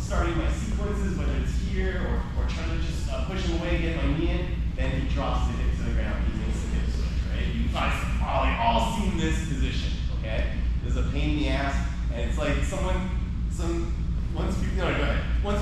starting my sequences, whether it's here or trying to just push him away, get my knee in, then he drops the hip to the ground. He makes the hip switch, right? You guys have probably all seen this position, okay? There's a pain in the ass, and it's like once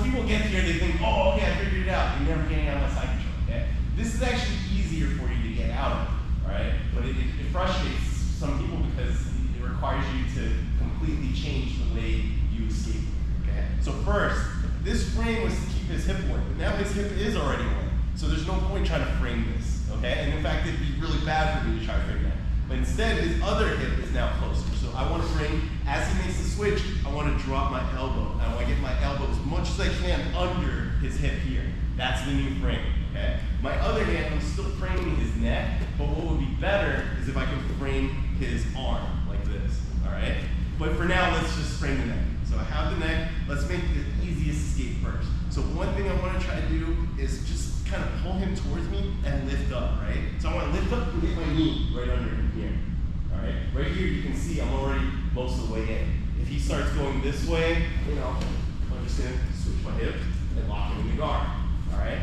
people get here, they think, oh, okay, I figured it out. You're never getting out of my side control, okay? This is actually easier for you to get out of, all right? But it frustrates some people because it requires you to completely change the way you escape, okay? So first, this frame was to keep his hip warm, but now his hip is already warm. So there's no point trying to frame this, okay? And in fact, it'd be really bad for me to try to frame that. But instead, his other hip is now closer. So I want to frame, as he makes the switch, I want to drop my elbow. I want to get my elbow as much as I can under his hip here. That's the new frame, okay? My other hand, I'm still framing his neck, but what would be better is if I could frame his arm like this, all right? But for now, let's just frame the neck. So I have the neck, let's make the easiest escape first. So one thing I want to try to do is just kind of pull him towards me and lift up, right? So I want to lift up and get my knee right under him here, all right? Right here, you can see I'm already most of the way in. If he starts going this way, I'm just going to switch my hip and lock him in the guard, all right?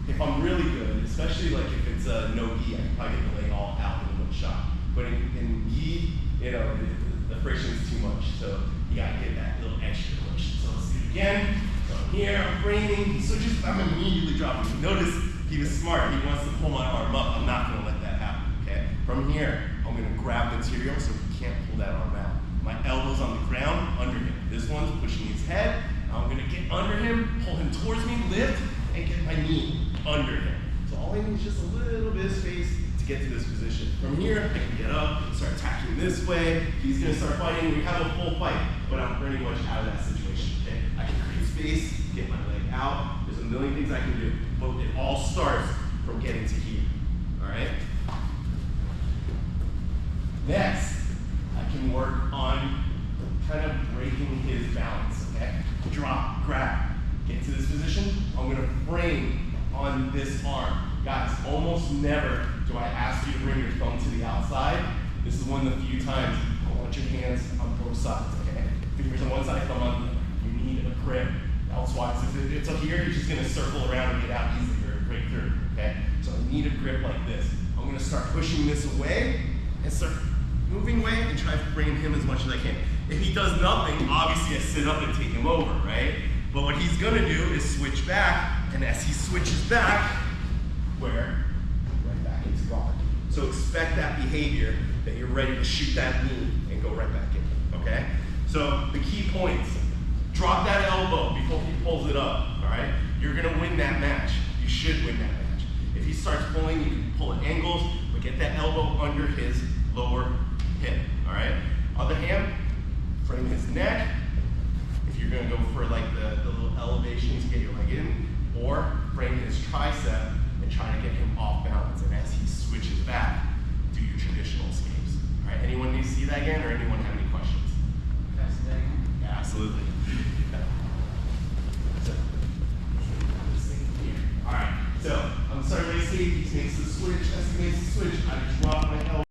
If I'm really good, especially like if it's a no gi, I can probably get the leg all out in one shot. But in gi, the friction is too much, so you gotta get that little extra push. So let's do it again. So I'm here, I'm framing, he switches, I'm immediately dropping. Notice he was smart, he wants to pull my arm up. I'm not gonna let that happen, okay? From here, I'm gonna grab material so he can't pull that arm out. My elbow's on the ground, under him. This one's pushing his head. I'm gonna get under him, pull him towards me, lift, and get my knee under him. So all I need is just a little bit of space to get to this position. From here, I can get up, start attacking this way. He's gonna start fighting. We have a full fight, but I'm pretty much out of that situation, okay? I can create space, get my leg out. There's a million things I can do, but it all starts from getting to here, all right? Next, I can work on kind of breaking his balance, okay? Drop, grab, get to this position. I'm gonna frame on this arm. Guys, almost never do I ask you to bring your thumb to the outside. This is one of the few times I want your hands on both sides, okay? Fingers on one side, thumb on the other. You need a grip. Elsewise, if it's up here, you're just gonna circle around and get out easily or break through, okay? So I need a grip like this. I'm gonna start pushing this away and start moving away and try to frame him as much as I can. If he does nothing, obviously I sit up and take him over, right? But what he's gonna do is switch back, and as he switches back, right back into guard. So expect that behavior that you're ready to shoot that knee and go right back in, okay? So the key points, drop that elbow before he pulls it up, all right? You're gonna win that match. You should win that match. If he starts pulling, you can pull at angles, but get that elbow under his lower hip, all right? Other hand, frame his neck. If you're gonna go for like the little elevation to get your leg in, or frame his tricep and try to get him off balance. And as he switches back, do your traditional escapes. All right, anyone need to see that again, or anyone have any questions? Fascinating. Yeah, absolutely.